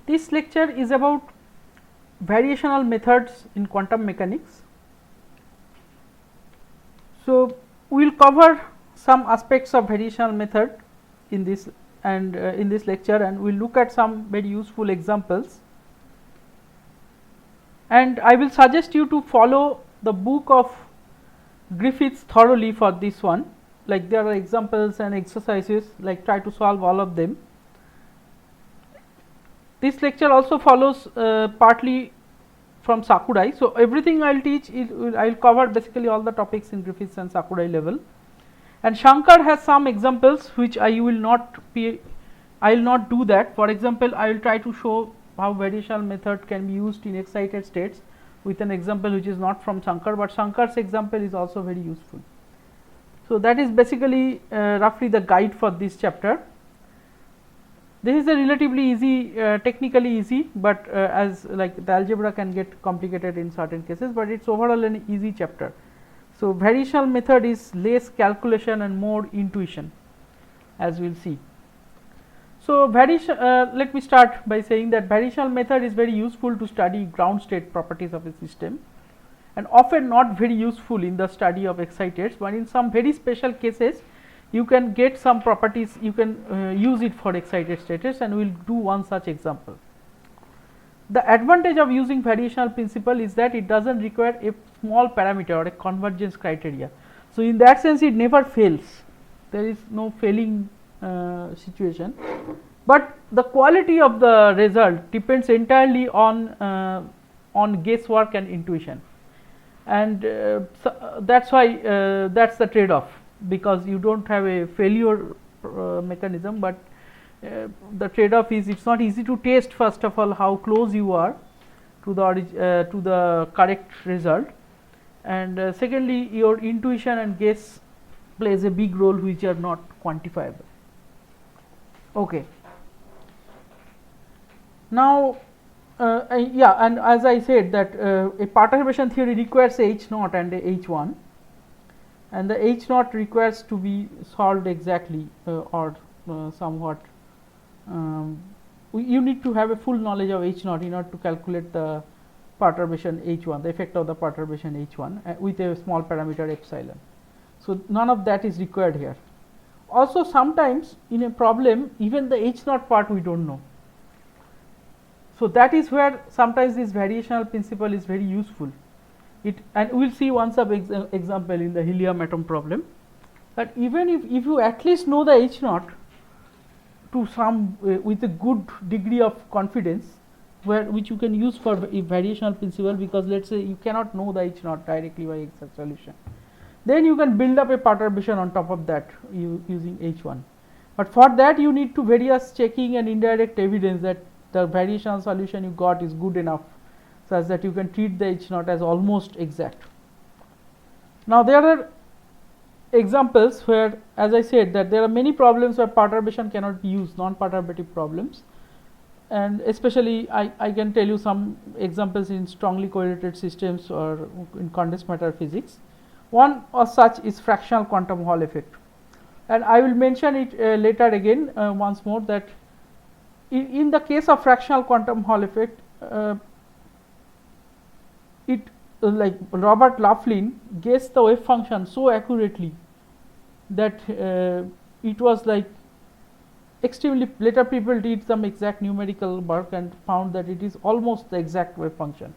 This lecture is about variational methods in quantum mechanics. So, we will cover some aspects of variational method in this and in this lecture, and we will look at some very useful examples. And I will suggest you to follow the book of Griffiths thoroughly for this one. Like there are examples and exercises, like try to solve all of them. This lecture also follows partly from Sakurai. So, everything I will teach is I will cover basically all the topics in Griffiths and Sakurai level. And Shankar has some examples which I will not do that. For example, I will try to show how variational method can be used in excited states with an example which is not from Shankar, but Shankar's example is also very useful. So, that is basically roughly the guide for this chapter. This is a relatively easy, technically easy, but as like the algebra can get complicated in certain cases, but it is overall an easy chapter. So, variational method is less calculation and more intuition, as we will see. So, let me start by saying that variational method is very useful to study ground state properties of a system, and often not very useful in the study of exciteds, but in some very special cases you can get some properties, you can use it for excited states, and we will do one such example. The advantage of using variational principle is that it does not require a small parameter or a convergence criteria. So, in that sense it never fails, there is no failing situation, but the quality of the result depends entirely on guesswork and intuition, and so that is why that is the trade off, because you do not have a failure mechanism, but the trade off is it is not easy to test first of all how close you are to the correct result, and secondly your intuition and guess plays a big role which are not quantifiable. Okay. Now, and as I said that a perturbation theory requires a H naught and a H1, and the H naught requires to be solved exactly or somewhat. You need to have a full knowledge of H naught in order to calculate the perturbation H1, the effect of the perturbation H1 with a small parameter epsilon. So, none of that is required here. Also, sometimes in a problem even the H naught part we do not know. So, that is where sometimes this variational principle is very useful. And we will see one sub example in the helium atom problem, that even if you at least know the H naught to some with a good degree of confidence, which you can use for a variational principle, because let us say you cannot know the H naught directly by exact solution, then you can build up a perturbation on top of that using H1, but for that you need to various checking and indirect evidence that the variational solution you got is good enough such that you can treat the H naught as almost exact. Now, there are examples where, as I said, that there are many problems where perturbation cannot be used, non-perturbative problems, and especially I can tell you some examples in strongly correlated systems or in condensed matter physics. One of such is fractional quantum Hall effect, and I will mention it later again once more, that in the case of fractional quantum Hall effect, like Robert Laughlin guessed the wave function so accurately that it was like extremely, later people did some exact numerical work and found that it is almost the exact wave function.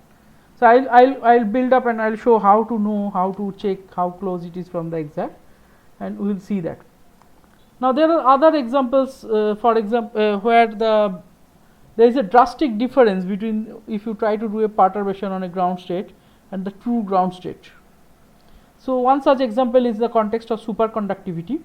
So, I will build up and I will show how to know, how to check how close it is from the exact, and we will see that. Now, there are other examples, for example where there is a drastic difference between if you try to do a perturbation on a ground state and the true ground state. So, one such example is the context of superconductivity.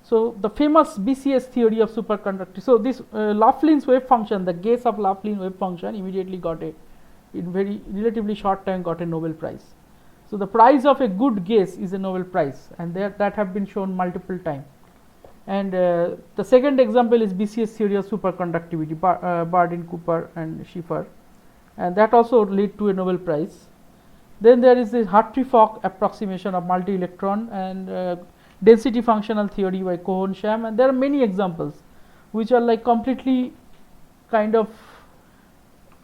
So, the famous BCS theory of superconductivity. So, this Laughlin's wave function, the guess of Laughlin wave function immediately got in very relatively short time got a Nobel Prize. So, the price of a good guess is a Nobel Prize, and that have been shown multiple times. And the second example is BCS theory of superconductivity, Bardeen, Cooper and Schiffer, and that also led to a Nobel Prize. Then there is the Hartree-Fock approximation of multi-electron and density functional theory by Cohen-Sham, and there are many examples which are like completely kind of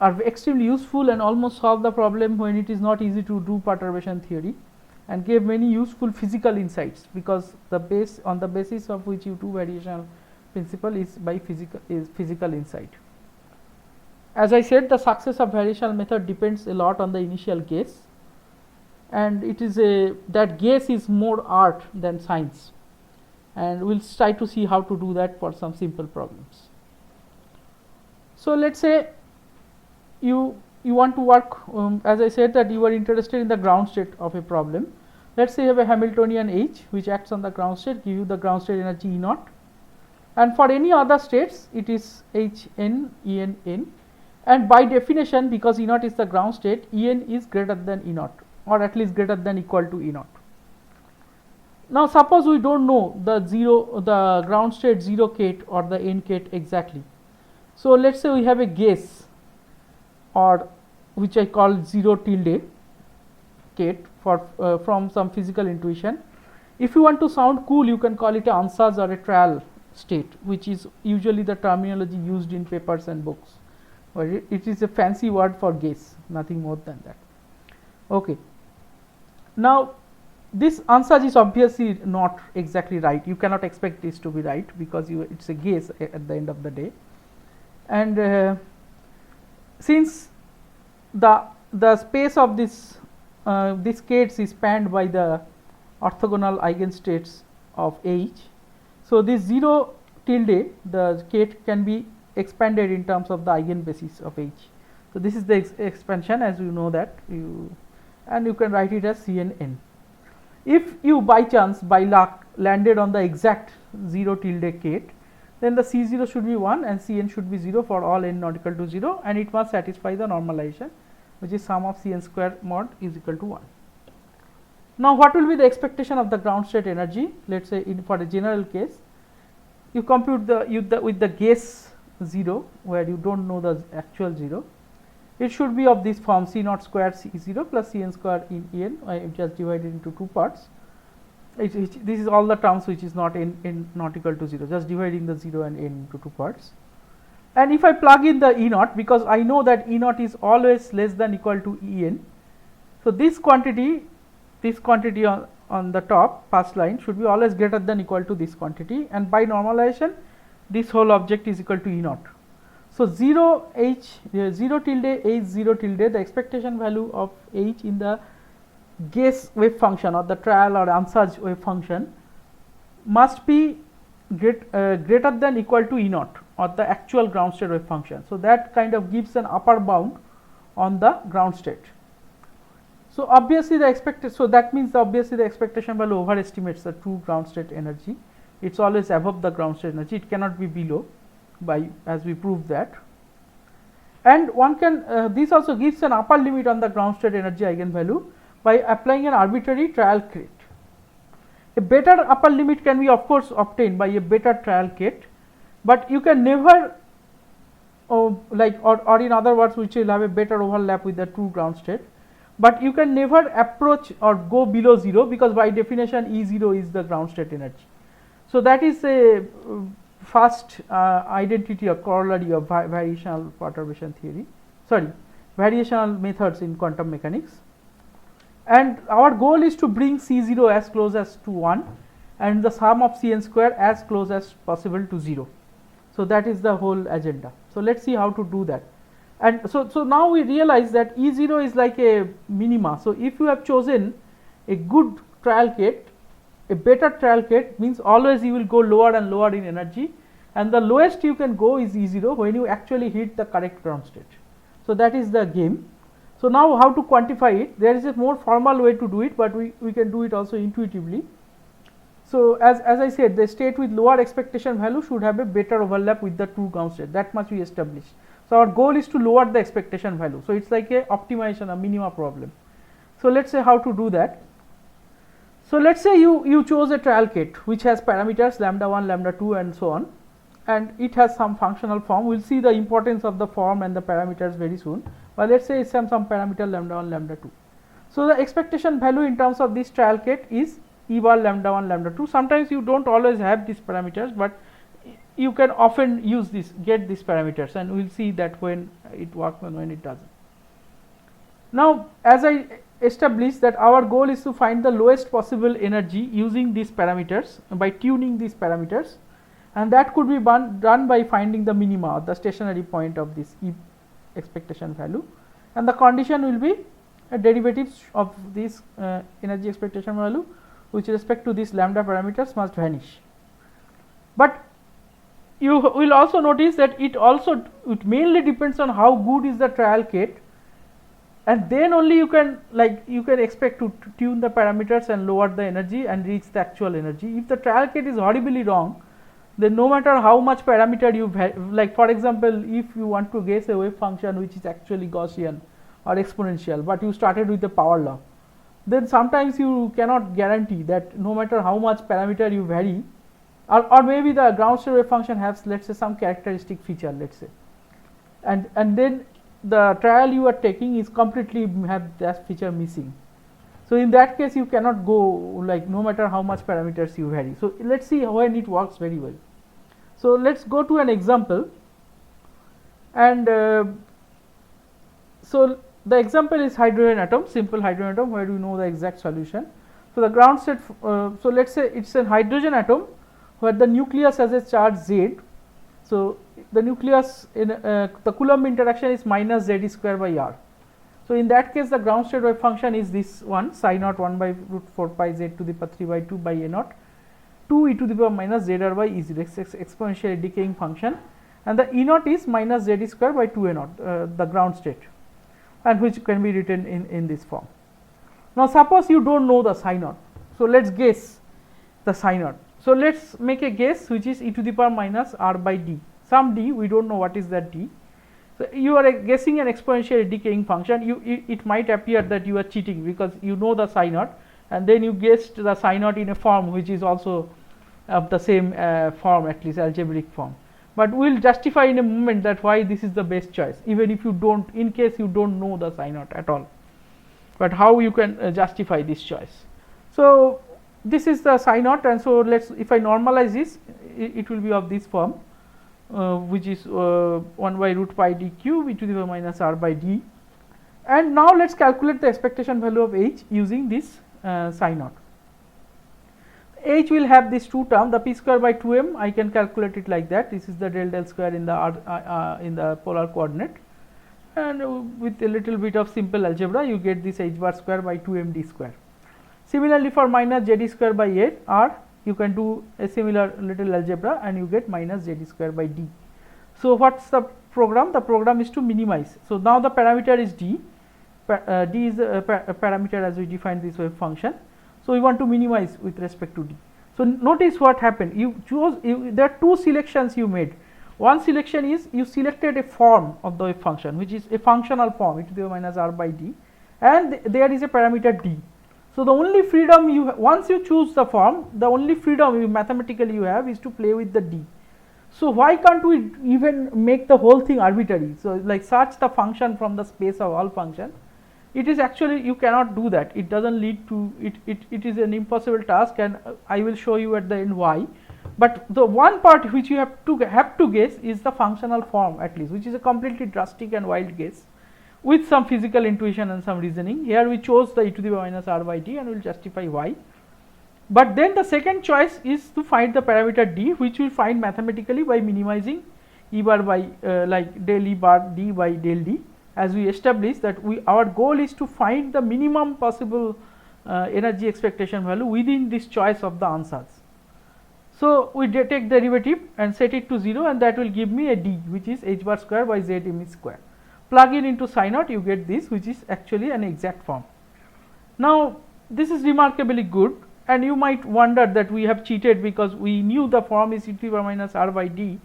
are extremely useful and almost solve the problem when it is not easy to do perturbation theory, and gave many useful physical insights, because the base on the basis of which you do variational principle is by physical insight. As I said, the success of variational method depends a lot on the initial guess, and it is that guess is more art than science, and we'll try to see how to do that for some simple problems. So let's say you want to work, as I said, that you are interested in the ground state of a problem. Let's say you have a Hamiltonian H which acts on the ground state, give you the ground state energy E naught, and for any other states it is H n E n n, and by definition, because E naught is the ground state, E n is greater than E naught, or at least greater than equal to E naught. Now suppose we don't know the ground state 0 kate or the n kate exactly. So let's say we have a guess, or which I call 0 tilde kate for from some physical intuition. If you want to sound cool, you can call it a ansaz or a trial state, which is usually the terminology used in papers and books. It is a fancy word for guess, nothing more than that. Okay. Now this ansaz is obviously not exactly right. You cannot expect this to be right, because it's a guess at the end of the day. And since the space of this kates is spanned by the orthogonal eigenstates of H, so this 0 tilde, the kate can be expanded in terms of the eigenbasis of H. So this is the expansion, as you know that, and you can write it as CNN. If you by chance, by luck, landed on the exact 0 tilde kate, then the C0 should be 1 and Cn should be 0 for all n not equal to 0, and it must satisfy the normalization, which is sum of Cn square mod is equal to 1. Now what will be the expectation of the ground state energy? Let us say for a general case, you compute with the guess 0, where you don't know the actual 0. It should be of this form: C naught square C0 plus Cn square in En. I have just divided into two parts. This is all the terms which is not n not equal to 0, just dividing the 0 and n into two parts. And if I plug in the E naught, because I know that E naught is always less than equal to En, so this quantity on the top first line should be always greater than equal to this quantity, and by normalization this whole object is equal to E naught. So 0 tilde H 0 tilde, the expectation value of H in the guess wave function or the trial or ansaz wave function must be greater than equal to E naught, or the actual ground state wave function. So that kind of gives an upper bound on the ground state. So obviously that means obviously the expectation value overestimates the true ground state energy. It's always above the ground state energy, it cannot be below, as we proved that. And one can this also gives an upper limit on the ground state energy eigenvalue by applying an arbitrary trial kate. A better upper limit can be of course obtained by a better trial kate, but you can never or in other words, which will have a better overlap with the true ground state, but you can never approach or go below 0, because by definition E0 is the ground state energy. So that is a first identity or corollary of variational perturbation theory, variational methods in quantum mechanics. And our goal is to bring C0 as close as to 1 and the sum of Cn square as close as possible to 0. So that is the whole agenda. So let's see how to do that. And so now we realize that E0 is like a minima. So if you have chosen a good trial kate, a better trial kate means always you will go lower and lower in energy, and the lowest you can go is E0 when you actually hit the correct ground state. So that is the game. So now how to quantify it? There is a more formal way to do it, but we can do it also intuitively. So as I said, the state with lower expectation value should have a better overlap with the true ground state. That much we established. So our goal is to lower the expectation value. So it's like a optimization, a minima problem. So let's say how to do that. So let's say you chose a trial kate which has parameters lambda 1, lambda 2 and so on, and it has some functional form. We will see the importance of the form and the parameters very soon, but let's say it's some parameter lambda 1, lambda 2. So the expectation value in terms of this trial kate is E bar lambda 1, lambda 2. Sometimes you don't always have these parameters, but you can often use this, get these parameters, and we will see that when it works and when it doesn't. Now, as I established that our goal is to find the lowest possible energy using these parameters by tuning these parameters, and that could be done by finding the minima, the stationary point of this E expectation value, and the condition will be a derivatives of this energy expectation value with respect to these lambda parameters must vanish. But you will also notice that it mainly depends on how good is the trial kit, and then only you can expect to tune the parameters and lower the energy and reach the actual energy. If the trial kit is horribly wrong, then no matter how much parameter you like, for example, if you want to guess a wave function which is actually Gaussian or exponential, but you started with the power law, then sometimes you cannot guarantee that no matter how much parameter you vary, or maybe the ground state wave function has, let's say, some characteristic feature, let's say, and then the trial you are taking is completely have that feature missing. So in that case you cannot go, like, no matter how much parameters you vary. So let's see when it works very well. So let's go to an example, and so the example is hydrogen atom, simple hydrogen atom, where we know the exact solution. So the ground state, so let's say it's a hydrogen atom where the nucleus has a charge Z. So the nucleus in the Coulomb interaction is minus Z square by R. So in that case the ground state wave function is this one, psi naught 1 by root 4 pi Z to the power 3 by 2 by A naught 2 e to the power minus Z R by E 0, exponentially decaying function, and the E naught is minus Z square by 2 A naught, the ground state, and which can be written in this form. Now suppose you don't know the psi naught, so let's guess the psi naught. So let's make a guess which is e to the power minus R by D, some D, we don't know what is that D. So you are guessing an exponentially decaying function. It might appear that you are cheating because you know the psi naught, and then you guessed the psi naught in a form which is also of the same form, at least algebraic form. But we will justify in a moment that why this is the best choice, even if you don't, in case you don't know the psi naught at all, but how you can justify this choice. So this is the psi naught, and so if I normalize this, it will be of this form, which is 1 by root pi d cube e to the power minus R by D. And now let's calculate the expectation value of H using this psi naught. H will have this two term, the p square by 2m, I can calculate it like that. This is the del square in the polar coordinate, and with a little bit of simple algebra you get this h bar square by 2m d square. Similarly for minus z square by 8 r, you can do a similar little algebra and you get minus z square by d. So what's the program? The program is to minimize. So now the parameter is d, d is a parameter as we defined this wave function. So we want to minimize with respect to d. So notice what happened. There are two selections you made. One selection is you selected a form of the wave function which is a functional form e to the power minus R by D, and there is a parameter d. So the only freedom once you choose the form, the only freedom mathematically you have is to play with the d. So why can't we even make the whole thing arbitrary? So like search the function from the space of all functions. It is actually, you cannot do that. It doesn't lead to it. It is an impossible task, and I will show you at the end why. But the one part which you have to guess is the functional form, at least, which is a completely drastic and wild guess with some physical intuition and some reasoning. Here we chose the e to the power minus R by D, and we will justify why. But then the second choice is to find the parameter d, which we find mathematically by minimizing E bar by like del E bar d by del d. As we established that our goal is to find the minimum possible energy expectation value within this choice of the answers. So we take derivative and set it to 0, and that will give me a d, which is h bar square by z m square. Plug in into psi naught, you get this, which is actually an exact form. Now this is remarkably good, and you might wonder that we have cheated because we knew the form is e to the power minus R by D,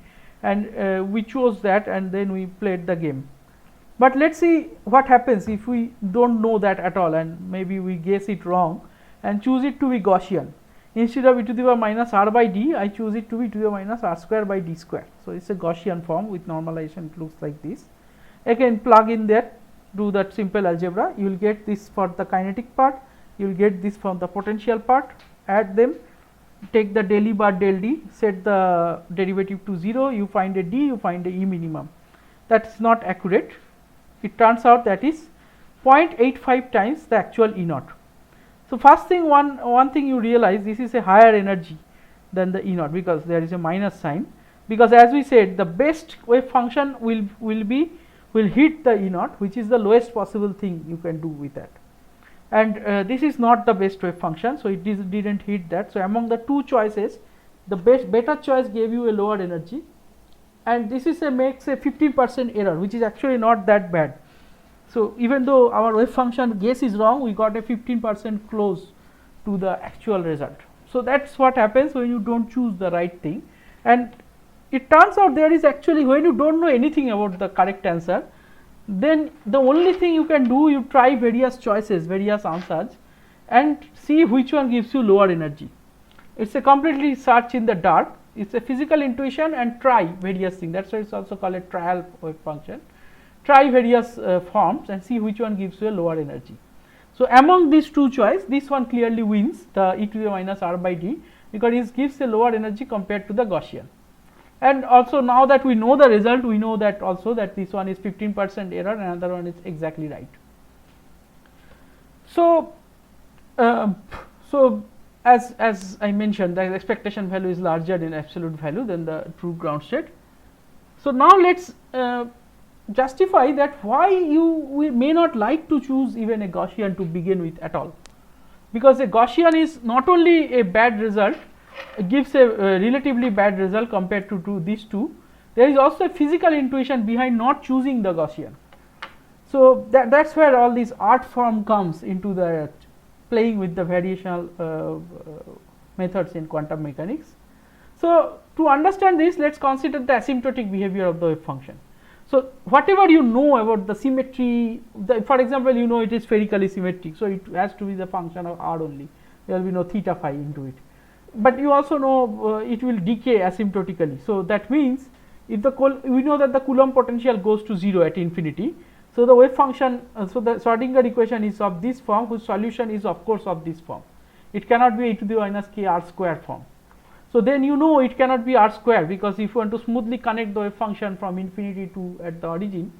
and we chose that, and then we played the game. But let's see what happens if we don't know that at all, and maybe we guess it wrong and choose it to be Gaussian. Instead of e to the power minus R by D, I choose it to be e to the power minus R square by D square. So it's a Gaussian form with normalization. It looks like this. Again, plug in there, do that simple algebra. You will get this for the kinetic part. You will get this from the potential part. Add them, take the del E bar del D, set the derivative to 0, you find a D, you find a E minimum. That is not accurate. It turns out that is 0.85 times the actual E naught. So, first thing one thing you realize, this is a higher energy than the E naught, because there is a minus sign, because as we said, the best wave function will hit the E naught, which is the lowest possible thing you can do with that, and this is not the best wave function. So, it didn't hit that. So, among the two choices, the better choice gave you a lower energy, and this is makes a 15% error, which is actually not that bad. So, even though our wave function guess is wrong, we got a 15% close to the actual result. So, that is what happens when you do not choose the right thing, and it turns out there is actually, when you do not know anything about the correct answer, then the only thing you can do, you try various choices, various answers, and see which one gives you lower energy. It is a completely search in the dark, it is a physical intuition, and try various things. That is why it is also called a trial wave function. Try various forms and see which one gives you a lower energy. So, among these two choices, this one clearly wins, the e to the minus r by d, because it gives a lower energy compared to the Gaussian. And also, now that we know the result, we know that also that this one is 15% error and another one is exactly right. So, as I mentioned, the expectation value is larger in absolute value than the true ground state. So, now let us justify that why we may not like to choose even a Gaussian to begin with at all, because a Gaussian is not only a bad result, it gives a relatively bad result compared to these two. There is also a physical intuition behind not choosing the Gaussian. So, that is where all this art form comes into the playing with the variational methods in quantum mechanics. So, to understand this, let us consider the asymptotic behavior of the wave function. So, whatever you know about the symmetry, for example, you know it is spherically symmetric. So, it has to be the function of r only, there will be no theta phi into it, but you also know it will decay asymptotically. So, that means if we know that the Coulomb potential goes to 0 at infinity. So, the wave function, so the Schrodinger equation is of this form, whose solution is of course of this form. It cannot be e to the minus k r square form. So, then you know it cannot be r square, because if you want to smoothly connect the wave function from infinity to at the origin,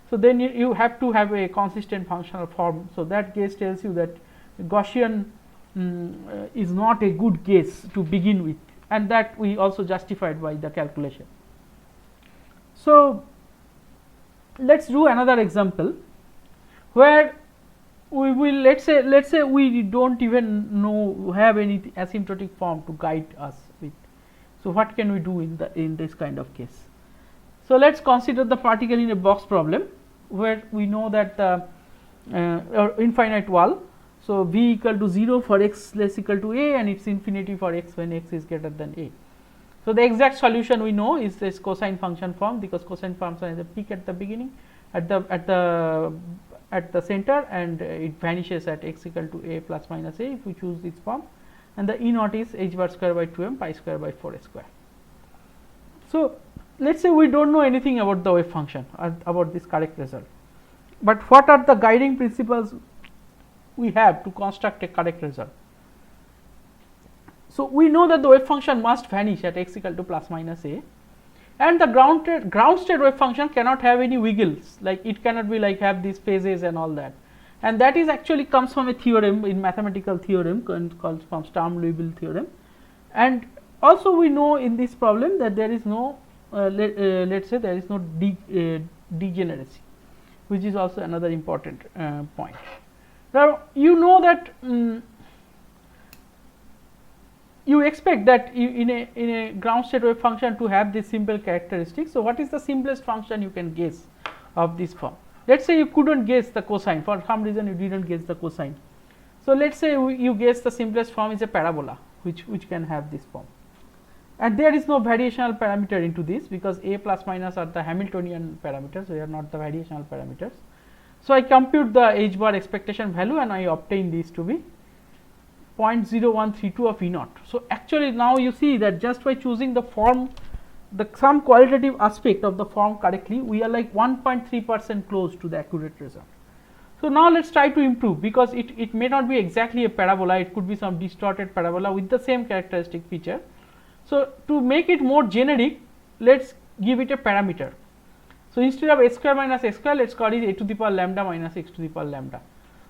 so then you have to have a consistent functional form. So, that case tells you that Gaussian is not a good case to begin with, and that we also justified by the calculation. So, let us do another example where we will let us say we do not even know, have any asymptotic form to guide us with. So, what can we do in this kind of case? So, let us consider the particle in a box problem, where we know that the infinite wall. So, v equal to 0 for x less equal to a, and it is infinity for x when x is greater than a. So, the exact solution we know is this cosine function form, because cosine function is a peak at the beginning, at the center, and it vanishes at x equal to a plus minus a if we choose this form, and the E naught is h bar square by 2m pi square by 4 square. So, let us say we do not know anything about the wave function or about this correct result, but what are the guiding principles we have to construct a correct result? So, we know that the wave function must vanish at x equal to plus minus a, and the ground state wave function cannot have any wiggles, like it cannot be like have these phases and all that, and that is actually comes from a theorem in mathematical theorem called from Sturm-Liouville theorem. And also we know in this problem that there is no let us say there is no degeneracy, which is also another important point. Now, you know that you expect that in a ground state wave function to have this simple characteristic. So, what is the simplest function you can guess of this form? Let us say you could not guess the cosine, for some reason you did not guess the cosine. So, let us say you guess the simplest form is a parabola, which can have this form, and there is no variational parameter into this, because a plus minus are the Hamiltonian parameters, they are not the variational parameters. So, I compute the h bar expectation value and I obtain these to be 0.0132 of E naught. So, actually now you see that just by choosing the form, some qualitative aspect of the form correctly, we are like 1.3% close to the accurate result. So, now let us try to improve, because it may not be exactly a parabola, it could be some distorted parabola with the same characteristic feature. So, to make it more generic, let us give it a parameter. So, instead of h square minus x square, let us call it a to the power lambda minus x to the power lambda.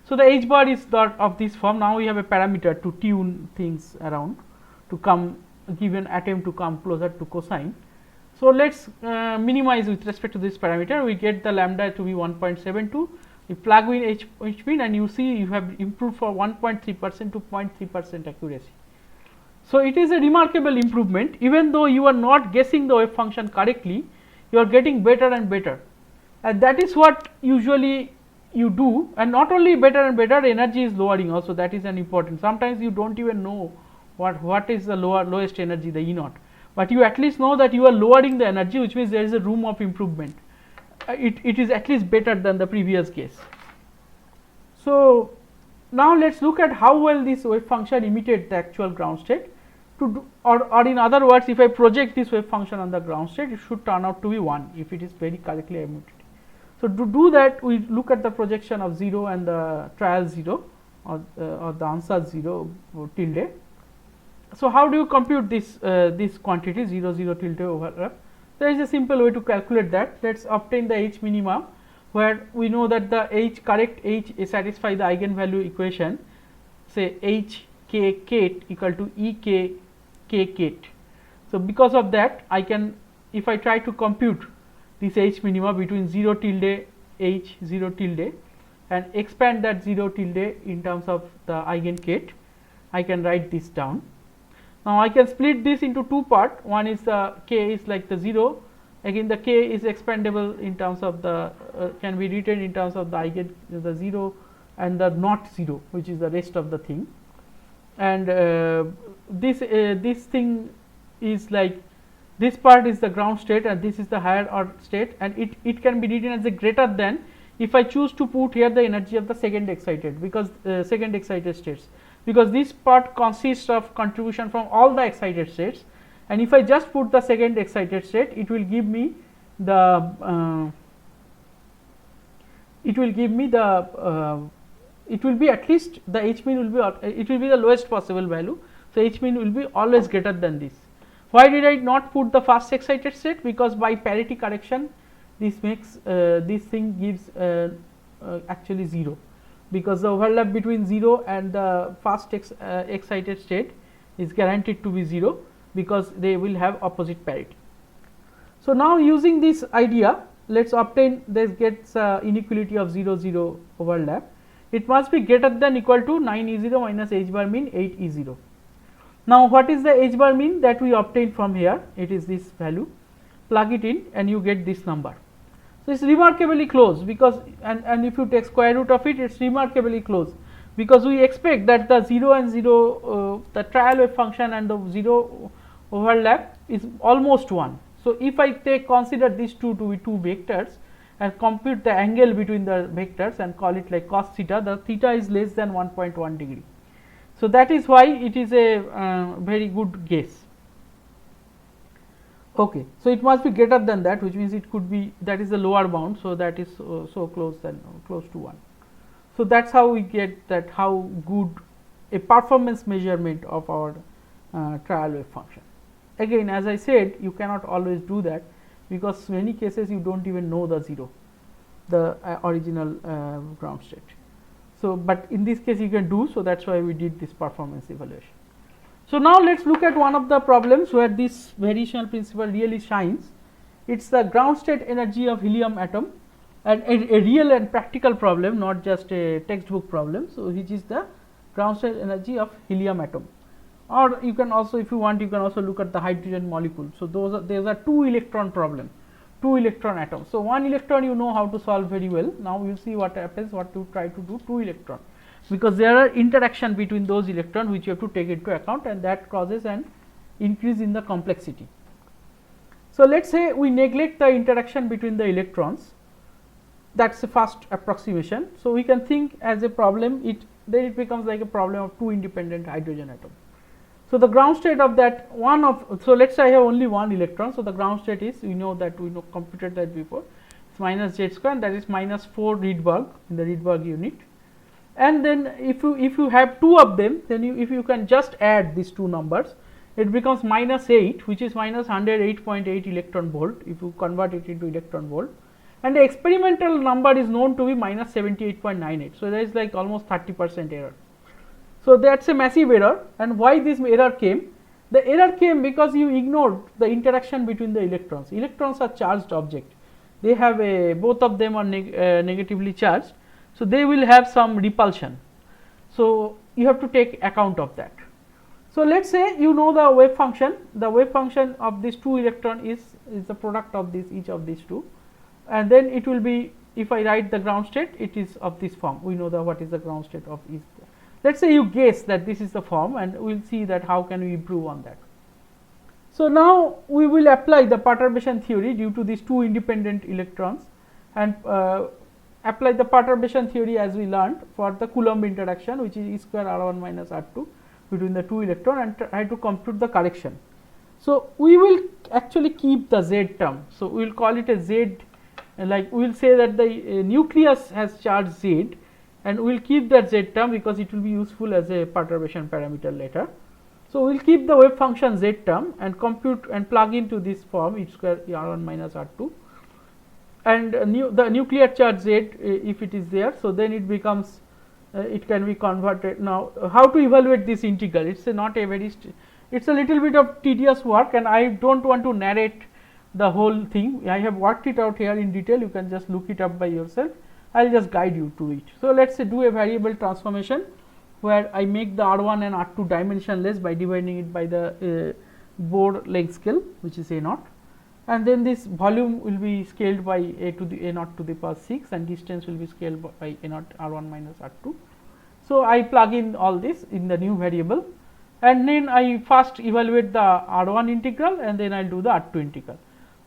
So, the h bar is of this form. Now, we have a parameter to tune things around, to come give an attempt to come closer to cosine. So, let us minimize with respect to this parameter. We get the lambda to be 1.72. You plug in h mean, and you see you have improved for 1.3% to 0.3% accuracy. So, it is a remarkable improvement. Even though you are not guessing the wave function correctly, you are getting better and better, and that is what usually you do. And not only better and better, energy is lowering also, that is an important. Sometimes you do not even know what is the lowest energy, the E naught, but you at least know that you are lowering the energy, which means there is a room of improvement. It is at least better than the previous case. So, now let us look at how well this wave function imitates the actual ground state. To do, or in other words, if I project this wave function on the ground state, it should turn out to be 1 if it is very correctly imitated. So, to do that, we look at the projection of 0 and the trial 0 or the answer 0 or tilde. So, how do you compute this quantity 0 0 tilde overlap? There is a simple way to calculate that. Let us obtain the H minima, where we know that the correct H satisfy the eigenvalue equation, say H k kate equal to E k k kate. So, because of that, I can, if I try to compute this H minima between 0 tilde H 0 tilde and expand that 0 tilde in terms of the eigen kate, I can write this down. Now, I can split this into two parts. One is the k is like the 0, again the k is expandable in terms of the can be written in terms of the eigen, the 0 and the not 0, which is the rest of the thing. And this thing is like, this part is the ground state and this is the higher order state, and it can be written as a greater than if I choose to put here the energy of the second excited, because second excited states, because this part consists of contribution from all the excited states, and if I just put the second excited state, it will give me the it will be at least the H mean will be, it will be the lowest possible value. So, H mean will be always greater than this. Why did I not put the first excited state? Because by parity correction, this makes this thing gives actually 0, because the overlap between 0 and the first excited state is guaranteed to be 0, because they will have opposite parity. So, now using this idea, let us obtain this gets inequality of 0 0 overlap. It must be greater than equal to 9 E 0 minus H bar mean 8 E 0. Now, what is the H bar mean that we obtain from here? It is this value, plug it in and you get this number. So, it is remarkably close, because and if you take square root of it, it is remarkably close, because we expect that the 0 and 0 the trial wave function and the 0 overlap is almost 1. So, if I consider these two to be two vectors and compute the angle between the vectors and call it like cos theta, the theta is less than 1.1 degree. So, that is why it is a very good guess. Okay. So, it must be greater than that, which means it could be, that is the lower bound. So, that is so close to 1. So, that is how we get that how good a performance measurement of our trial wave function. Again, as I said, you cannot always do that, because many cases you do not even know the 0, the original ground state. So, but in this case you can do, so that is why we did this performance evaluation. So, now let us look at one of the problems where this variational principle really shines. It is the ground state energy of helium atom, and a real and practical problem, not just a textbook problem. So, which is the ground state energy of helium atom, or you can also, if you want, you can also look at the hydrogen molecule. So, those are two electron problem, two electron atoms. So, one electron you know how to solve very well. Now, we will see what happens, what to try to do two electron, because there are interaction between those electrons which you have to take into account, and that causes an increase in the complexity. So, let us say we neglect the interaction between the electrons, that is the first approximation. So, we can think as a problem, then it becomes like a problem of two independent hydrogen atoms. So, the ground state of that so let us say I have only one electron. So, the ground state is, we know computed that before, minus z square, and that is minus 4 Rydberg in the Rydberg unit. And then if you have two of them, then if you can just add these two numbers, it becomes minus 8, which is minus 108.8 electron volt if you convert it into electron volt, and the experimental number is known to be minus 78.98. So, there is like almost 30% error. So, that is a massive error. And why this error came? The error came because you ignored the interaction between the electrons. Electrons are charged object, they have a, both of them are negatively charged. So, they will have some repulsion. So, you have to take account of that. So, let us say you know the wave function of these two electron is the product of this each of these two, and then it will be, if I write the ground state, it is of this form. We know what is the ground state of each. Let us say you guess that this is the form, and we will see that how can we improve on that. So, now we will apply the perturbation theory due to these two independent electrons, and apply the perturbation theory as we learned for the Coulomb interaction, which is E square R1 minus R2 between the two electron, and try to compute the correction. So, we will actually keep the Z term. So, we will call it a Z, like we will say that the nucleus has charge Z, and we will keep that Z term because it will be useful as a perturbation parameter later. So, we will keep the wave function Z term and compute and plug into this form E square R1 minus R2, and the nuclear charge Z if it is there. So, then it becomes it can be converted. Now, how to evaluate this integral? It is not a very, it is a little bit of tedious work, and I do not want to narrate the whole thing. I have worked it out here in detail, you can just look it up by yourself. I will just guide you to it. So, let us say do a variable transformation where I make the R1 and R2 dimensionless by dividing it by the Bohr length scale, which is A naught, and then this volume will be scaled by A naught to the power 6, and distance will be scaled by A naught R1 minus R2. So, I plug in all this in the new variable, and then I first evaluate the R1 integral, and then I will do the R2 integral.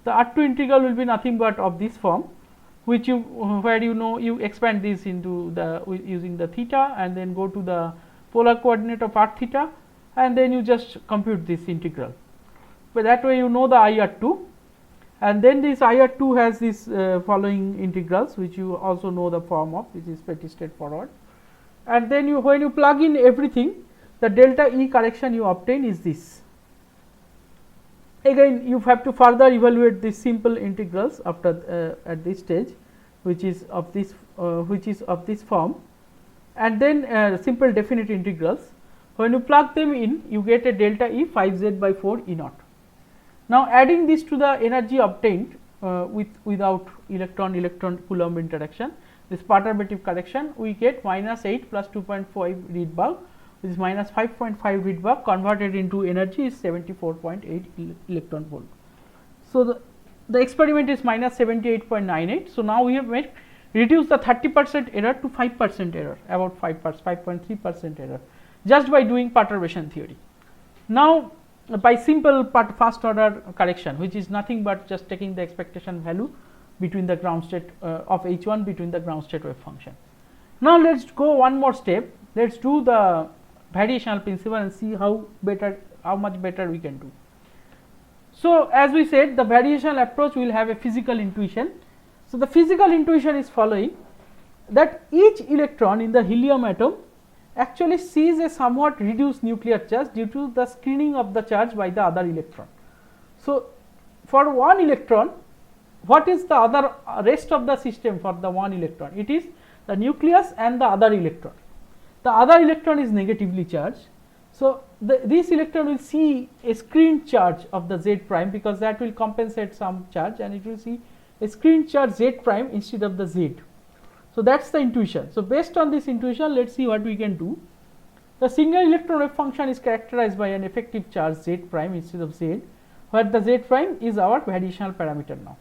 The R2 integral will be nothing but of this form, which you where you expand this into the using the theta, and then go to the polar coordinate of r theta, and then you just compute this integral. But that way you know the IR2, and then this IR2 has this following integrals, which you also know the form of, which is pretty straightforward. And then when you plug in everything, the delta E correction you obtain is this. Again you have to further evaluate these simple integrals after at this stage, which is of this form, and then simple definite integrals. When you plug them in, you get a delta E 5z by 4 E naught. Now, adding this to the energy obtained without electron Coulomb interaction, this perturbative correction, we get minus 8 plus 2.5 Rydberg, which is minus 5.5 Rydberg, converted into energy is 74.8 electron volt. So, the experiment is minus 78.98. So, now we have reduced the 30% error to 5% error, about 5.3% error, just by doing perturbation theory. Now, by simple first order correction, which is nothing but just taking the expectation value between the ground state of H1 between the ground state wave function. Now, let us go one more step. Let us do the variational principle and see how much better we can do. So, as we said, the variational approach will have a physical intuition. So, the physical intuition is following, that each electron in the helium atom actually sees a somewhat reduced nuclear charge due to the screening of the charge by the other electron. So, for one electron, what is the other rest of the system for the one electron? It is the nucleus and the other electron. The other electron is negatively charged. So, this electron will see a screened charge of the Z prime, because that will compensate some charge, and it will see a screened charge Z prime instead of the Z. So, that is the intuition. So, based on this intuition, let us see what we can do. The single electron wave function is characterized by an effective charge Z prime instead of Z, where the Z prime is our variational parameter now.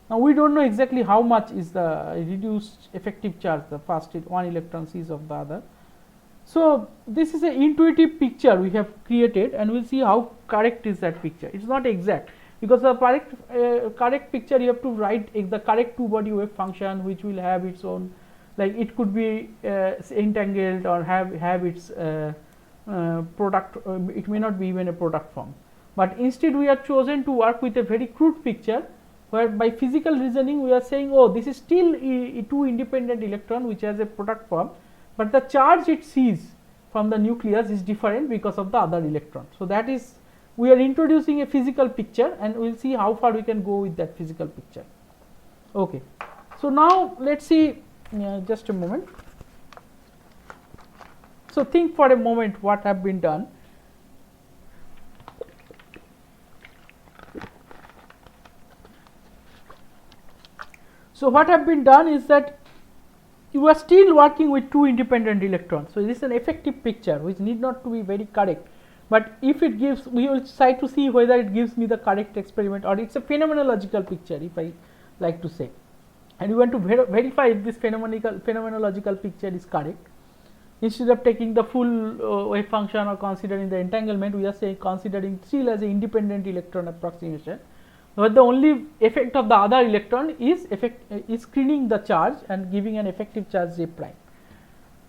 Now, we do not know exactly how much is the reduced effective charge the first one electron sees of the other. So, this is an intuitive picture we have created, and we will see how correct is that picture. It is not exact, because the correct picture you have to write the correct two body wave function, which will have its own, like it could be entangled or have its product, it may not be even a product form. But instead we are chosen to work with a very crude picture, where by physical reasoning we are saying, oh, this is still two independent electron which has a product form, but the charge it sees from the nucleus is different because of the other electron. So that is, we are introducing a physical picture, and we will see how far we can go with that physical picture. Okay. So now let us see, just a moment. So think for a moment what have been done. So what have been done is that you are still working with two independent electrons. So this is an effective picture which need not to be very correct, but if it gives, we will try to see whether it gives me the correct experiment, or it's a phenomenological picture, if I like to say, and we want to verify if this phenomenological picture is correct. Instead of taking the full wave function or considering the entanglement, we are saying considering still as an independent electron approximation, but the only effect of the other electron is screening the charge and giving an effective charge Z prime.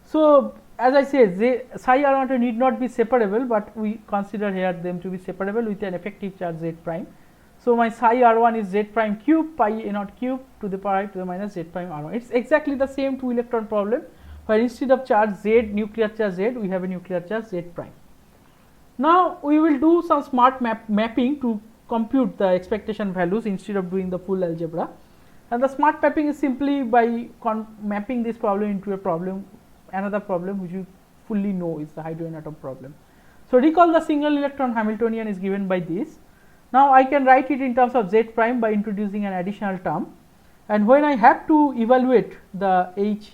So as I say, psi r12 need not be separable, but we consider here them to be separable with an effective charge Z prime. So my psi r1 is Z prime cube pi a naught cube to the power I to the minus Z prime r1. It's exactly the same two electron problem, where instead of charge Z, nuclear charge Z, we have a nuclear charge Z prime. Now we will do some smart mapping to compute the expectation values instead of doing the full algebra, and the smart mapping is simply by mapping this problem into a problem, another problem which you fully know is the hydrogen atom problem. So recall the single electron Hamiltonian is given by this. Now I can write it in terms of Z prime by introducing an additional term, and when I have to evaluate the H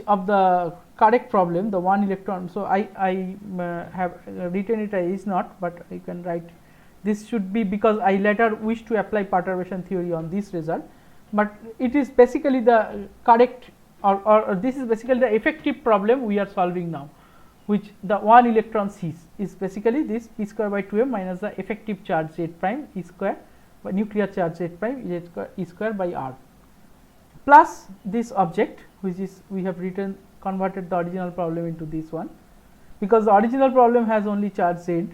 of the correct problem, the one electron, so I have written it as H naught, but I can write this should be, because I later wish to apply perturbation theory on this result, but it is basically the correct, or this is basically the effective problem we are solving now, which the one electron sees is basically this p square by 2m minus the effective charge Z prime E square by nuclear charge Z prime E square by r, plus this object which is we have written, converted the original problem into this one, because the original problem has only charge Z.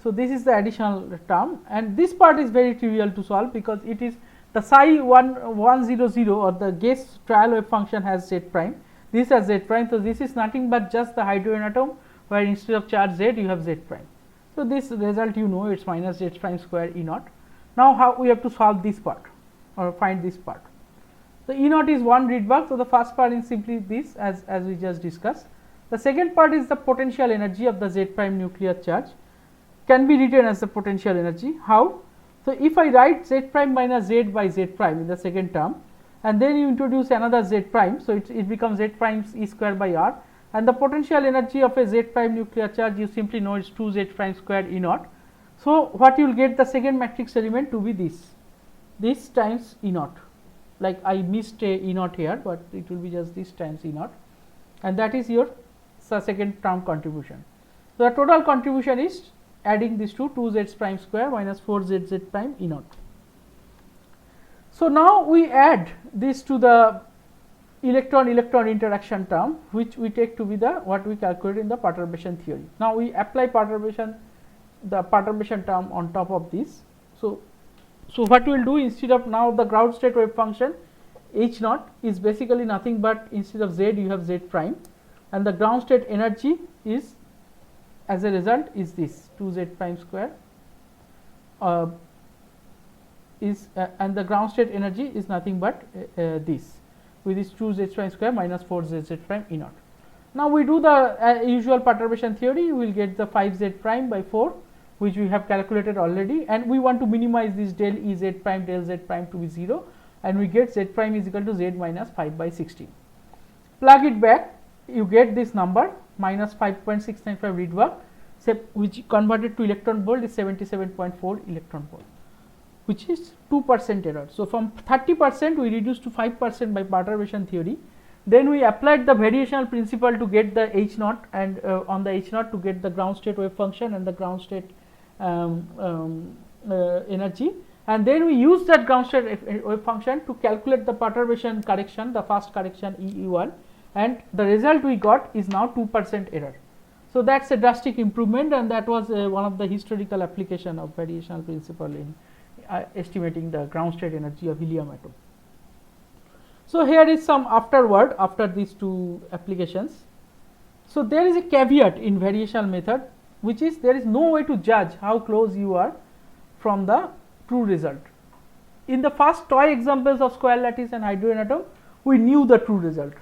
So this is the additional term, and this part is very trivial to solve because it is the psi 100 or the Guess trial wave function has Z prime, this has Z prime. So this is nothing but just the hydrogen atom, where instead of charge Z you have Z prime. So this result you know, it's minus Z prime square E naught. Now how we have to solve this part or find this part. So E naught is 1 Rydberg. So the first part is simply this, as we just discussed. The second part is the potential energy of the Z prime nuclear charge, can be written as the potential energy. How? So if I write Z prime minus Z by Z prime in the second term, and then you introduce another Z prime, so it becomes Z prime E square by r, and the potential energy of a Z prime nuclear charge you simply know is 2 Z prime square E naught. So what you will get the second matrix element to be this times E naught, like I missed a E naught here, but it will be just this times E naught, and that is your second term contribution. So the total contribution is adding these two 2z prime square minus 4z prime E naught. So now we add this to the electron interaction term, which we take to be the what we calculate in the perturbation theory. Now we apply the perturbation term on top of this. So what we will do, instead of now the ground state wave function H naught is basically nothing but instead of Z you have Z prime, and the ground state energy is, as a result, is this 2z prime square and the ground state energy is nothing but this, with this 2z prime square minus 4z prime E naught. Now we do the usual perturbation theory, we will get the 5z prime by 4, which we have calculated already, and we want to minimize this del E z prime del z prime to be 0, and we get z prime is equal to z minus 5 by 16. Plug it back, you get this number minus 5.695 Rydberg, which converted to electron volt is 77.4 electron volt, which is 2% error. So from 30% we reduced to 5% by perturbation theory. Then we applied the variational principle to get the H naught, and on the H naught to get the ground state wave function and the ground state energy, and then we use that ground state wave function to calculate the perturbation correction, the first correction EE1, and the result we got is now 2% error. So that's a drastic improvement, and that was one of the historical application of variational principle in estimating the ground state energy of helium atom. So, here is some afterward after these two applications. So, there is a caveat in variational method, which is there is no way to judge how close you are from the true result. In the first toy examples of square lattice and hydrogen atom, we knew the true result,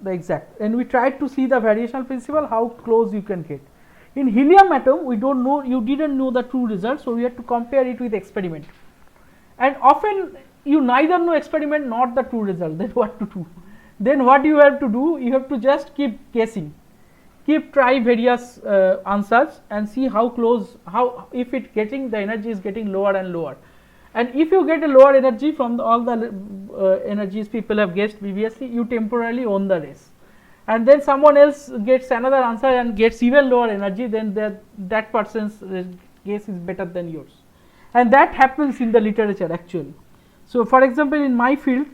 the exact, and we tried to see the variational principle, how close you can get. In helium atom, we don't know, you didn't know the true result, so we had to compare it with experiment. And often you neither know experiment nor the true result, then what to do? Then what you have to do, you have to just keep guessing, keep try various answers and see how close, how if it getting the energy is getting lower and lower. And if you get a lower energy from all the energies people have guessed previously, you temporarily own the race. And then someone else gets another answer and gets even lower energy, then that person's guess is better than yours. And that happens in the literature actually. So, for example, in my field,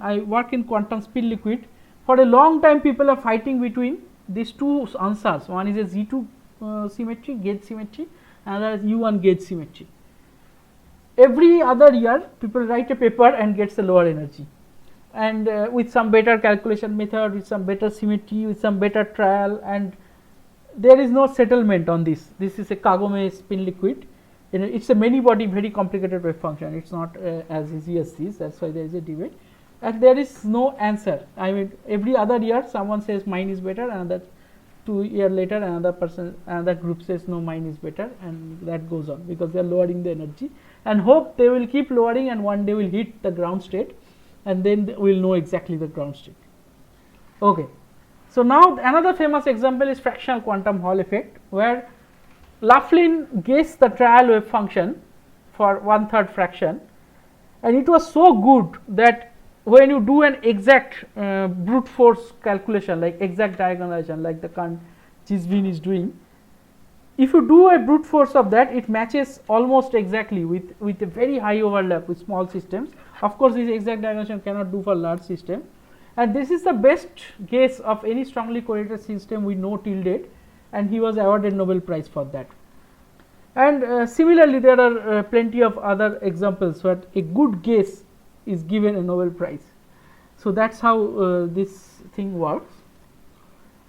I work in quantum speed liquid. For a long time, people are fighting between these two answers. One is a Z2 symmetry, gauge symmetry, another is U1 gauge symmetry. Every other year, people write a paper and gets a lower energy, and with some better calculation method, with some better symmetry, with some better trial, and there is no settlement on this. This is a Kagome spin liquid. It's a many body, very complicated wave function. It's not as easy as this. That's why there is a debate, and there is no answer. I mean, every other year, someone says mine is better, and 2 years later, another group says no, mine is better, and that goes on because they are lowering the energy and hope they will keep lowering, and one day will hit the ground state, and then we will know exactly the ground state. Okay. So, now another famous example is fractional quantum Hall effect, where Laughlin guessed the trial wave function for 1/3 fraction, and it was so good that when you do an exact brute force calculation, like exact diagonalization, like the Chisvin is doing, if you do a brute force of that, it matches almost exactly with a very high overlap with small systems. Of course, this exact diagonalization cannot do for large system, and this is the best guess of any strongly correlated system we know till date, and he was awarded Nobel Prize for that. And similarly, there are plenty of other examples where a good guess is given a Nobel Prize. So, that is how this thing works.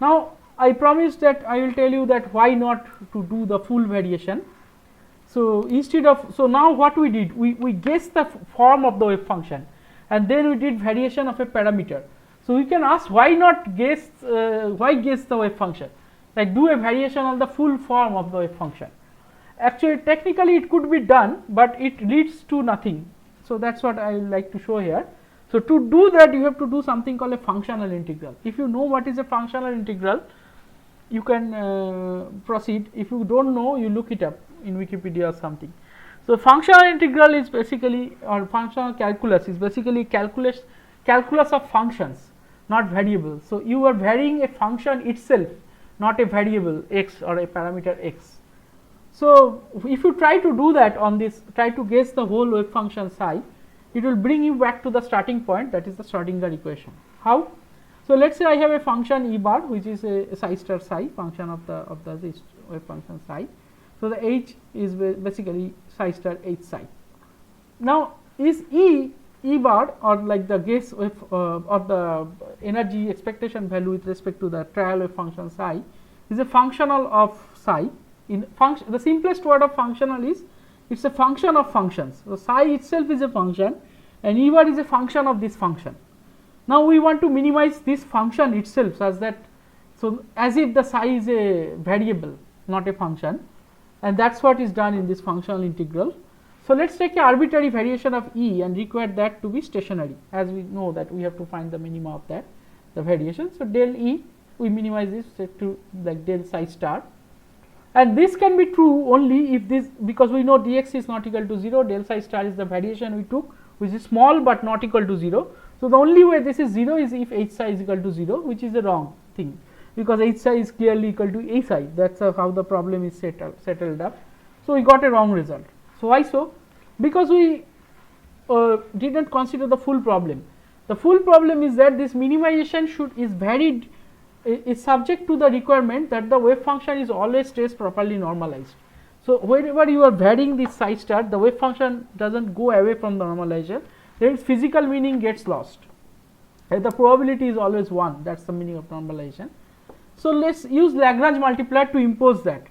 Now, I promised that I will tell you that why not to do the full variation. So, instead of, so now what we did, we guessed the form of the wave function, and then we did variation of a parameter. So, we can ask why not guess, why guess the wave function, like do a variation on the full form of the wave function. Actually, technically it could be done, but it leads to nothing. So, that is what I would like to show here. So, to do that, you have to do something called a functional integral. If you know what is a functional integral, you can proceed. If you do not know, you look it up in Wikipedia or something. So, functional integral is basically, or functional calculus is basically calculus of functions, not variables. So, you are varying a function itself, not a variable x or a parameter x. So, if you try to do that on this, try to guess the whole wave function psi, it will bring you back to the starting point, that is the Schrodinger equation. How? So, let us say I have a function E bar, which is a psi star psi function of the wave function psi. So, the h is basically psi star h psi. Now, is E bar, or like the guess wave or the energy expectation value with respect to the trial wave function psi, is a functional of psi. In function, the simplest word of functional is it is a function of functions. So, psi itself is a function, and E bar is a function of this function. Now, we want to minimize this function itself such that, so as if the psi is a variable, not a function, and that is what is done in this functional integral. So, let us take a arbitrary variation of E and require that to be stationary, as we know that we have to find the minima of that, the variation. So, del E, we minimize this to like del psi star, and this can be true only if this, because we know dx is not equal to 0, del psi star is the variation we took, which is small but not equal to 0. So, the only way this is 0 is if h psi is equal to 0, which is a wrong thing, because h psi is clearly equal to a psi. That is how the problem is settled up. So, we got a wrong result. So, why so? Because we did not consider the full problem. The full problem is that this minimization is varied, is subject to the requirement that the wave function is always stays properly normalized. So whenever you are varying this psi star, the wave function doesn't go away from the normalization, then its physical meaning gets lost. And the probability is always 1, that is the meaning of normalization. So let us use Lagrange multiplier to impose that.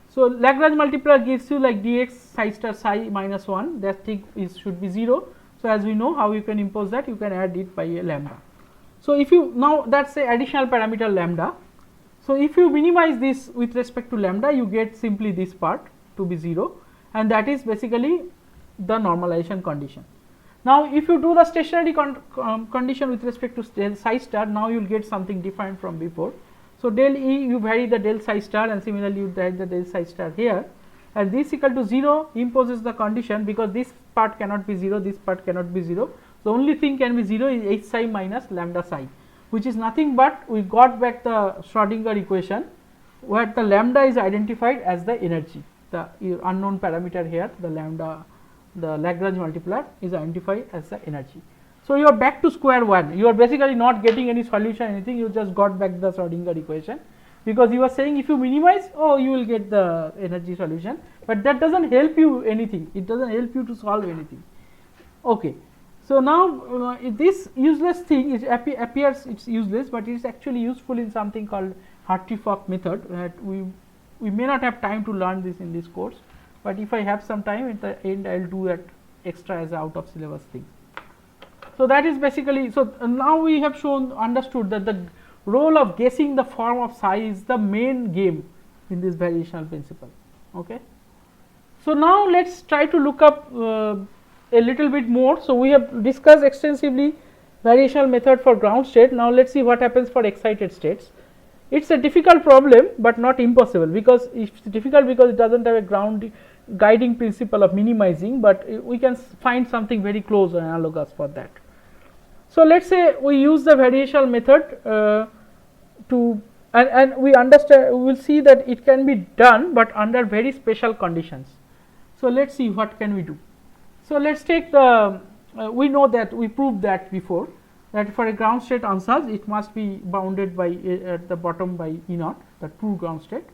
So Lagrange multiplier gives you like dx psi star psi minus 1, that thing should be 0. So as we know how you can impose that, you can add it by a lambda. So if you now, that is a additional parameter lambda. So if you minimize this with respect to lambda, you get simply this part to be 0, and that is basically the normalization condition. Now if you do the stationary condition with respect to del psi star, now you will get something different from before. So del E, you vary the del psi star, and similarly you vary the del psi star here, and this equal to 0 imposes the condition, because this part cannot be 0, this part cannot be 0. The only thing can be 0 is h psi minus lambda psi, which is nothing but we got back the Schrodinger equation where the lambda is identified as the energy, the unknown parameter here, the lambda, the Lagrange multiplier is identified as the energy. So you are back to square one, you are basically not getting any solution, anything, you just got back the Schrodinger equation, because you are saying if you minimize, oh, you will get the energy solution, but that does not help you anything, it does not help you to solve anything. Okay. So now this useless thing, it appears it is useless, but it is actually useful in something called Hartree-Fock method, that we may not have time to learn this in this course, but if I have some time at the end, I will do that extra as a out of syllabus thing. So that is basically, so now we have understood that the role of guessing the form of psi is the main game in this variational principle. Okay. So now let us try to look up a little bit more. So we have discussed extensively variational method for ground state. Now let us see what happens for excited states. It is a difficult problem, but not impossible, because it is difficult because it does not have a ground guiding principle of minimizing, but we can find something very close or analogous for that. So let us say we use the variational method and we understand, we will see that it can be done, but under very special conditions. So let us see what can we do. So let us take the, we know that we proved that before, that for a ground state ansatz, it must be bounded by at the bottom by E naught, the true ground state.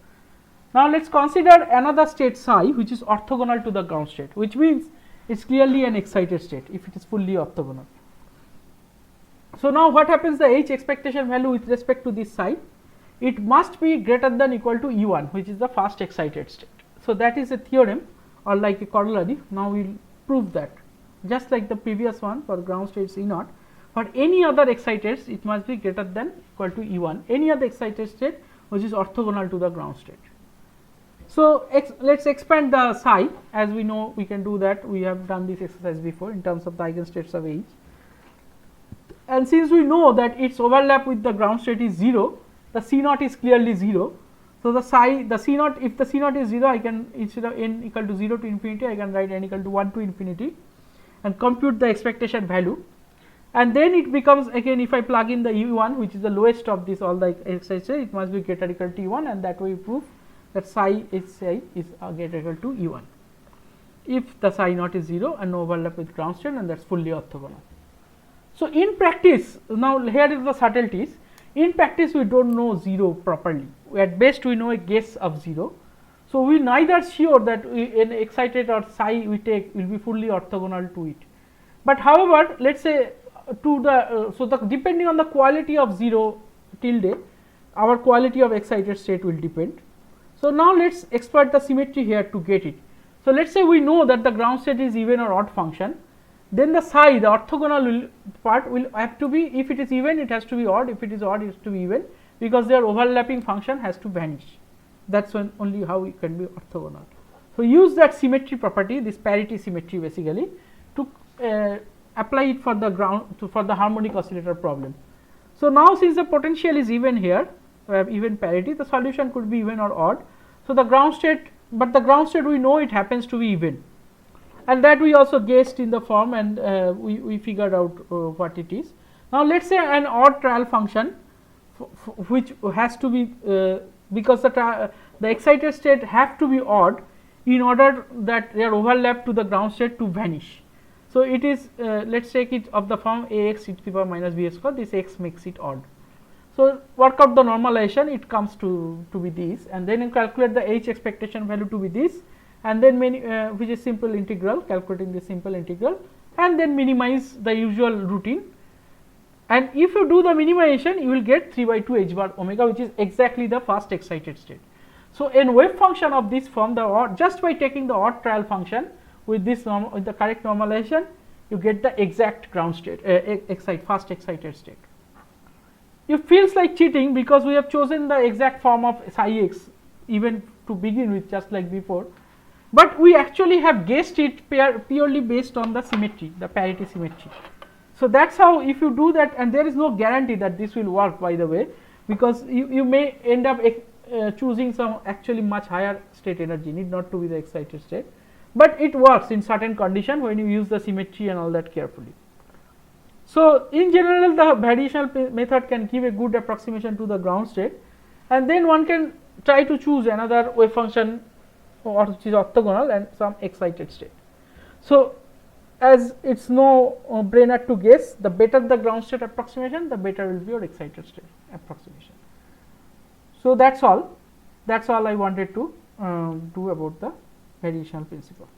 Now let us consider another state psi, which is orthogonal to the ground state, which means it is clearly an excited state if it is fully orthogonal. So now what happens, the H expectation value with respect to this psi, it must be greater than equal to E1, which is the first excited state. So that is a theorem or like a corollary. Now we will prove that, just like the previous one for ground states E naught, for any other excited it must be greater than equal to E1, any other excited state which is orthogonal to the ground state. So let us expand the psi, as we know we can do that, we have done this exercise before in terms of the eigenstates of H. And since we know that its overlap with the ground state is 0, the C naught is clearly 0. So the psi, the C naught, if the C naught is 0, I can, instead of n equal to 0 to infinity, I can write n equal to 1 to infinity and compute the expectation value. And then it becomes, again, if I plug in the E1, which is the lowest of this all the excited, it must be greater equal to E1, and that way we prove that psi is greater equal to E1 if the psi naught is 0 and no overlap with ground state, and that is fully orthogonal. So in practice, now here is the subtleties. In practice, we do not know 0 properly. At best, we know a guess of 0. So we neither sure that an excited or psi we take will be fully orthogonal to it. But however, let us say to the so the depending on the quality of 0 tilde, our quality of excited state will depend. So now let us exploit the symmetry here to get it. So let us say we know that the ground state is even or odd function, then the psi, the orthogonal part will have to be, if it is even, it has to be odd, if it is odd, it has to be even, because their overlapping function has to vanish. That is when only how it can be orthogonal. So use that symmetry property, this parity symmetry basically, to apply it for the ground, for the harmonic oscillator problem. So now since the potential is even here, we have even parity, the solution could be even or odd. So the ground state, but the ground state we know it happens to be even, and that we also guessed in the form, and we figured out what it is. Now let us say an odd trial function which has to be because the excited state have to be odd in order that their overlap to the ground state to vanish. So it is let us take it of the form ax e to the power minus b square, this x makes it odd. So, work out the normalization, it comes to be this, and then you calculate the H expectation value to be this, and then which is simple integral, calculating the simple integral, and then minimize the usual routine. And if you do the minimization, you will get 3 by 2 h bar omega, which is exactly the first excited state. So, in wave function of this form, just by taking the odd trial function with this with the correct normalization, you get the exact ground state, first excited state. It feels like cheating because we have chosen the exact form of psi x even to begin with, just like before, but we actually have guessed it purely based on the symmetry, the parity symmetry. So, that is how, if you do that, and there is no guarantee that this will work, by the way, because you may end up choosing some actually much higher state energy, need not to be the excited state, but it works in certain condition when you use the symmetry and all that carefully. So, in general, the variational method can give a good approximation to the ground state, and then one can try to choose another wave function which is orthogonal and some excited state. So, as it is no brainer to guess, the better the ground state approximation, the better will be your excited state approximation. So, that is all I wanted to do about the variational principle.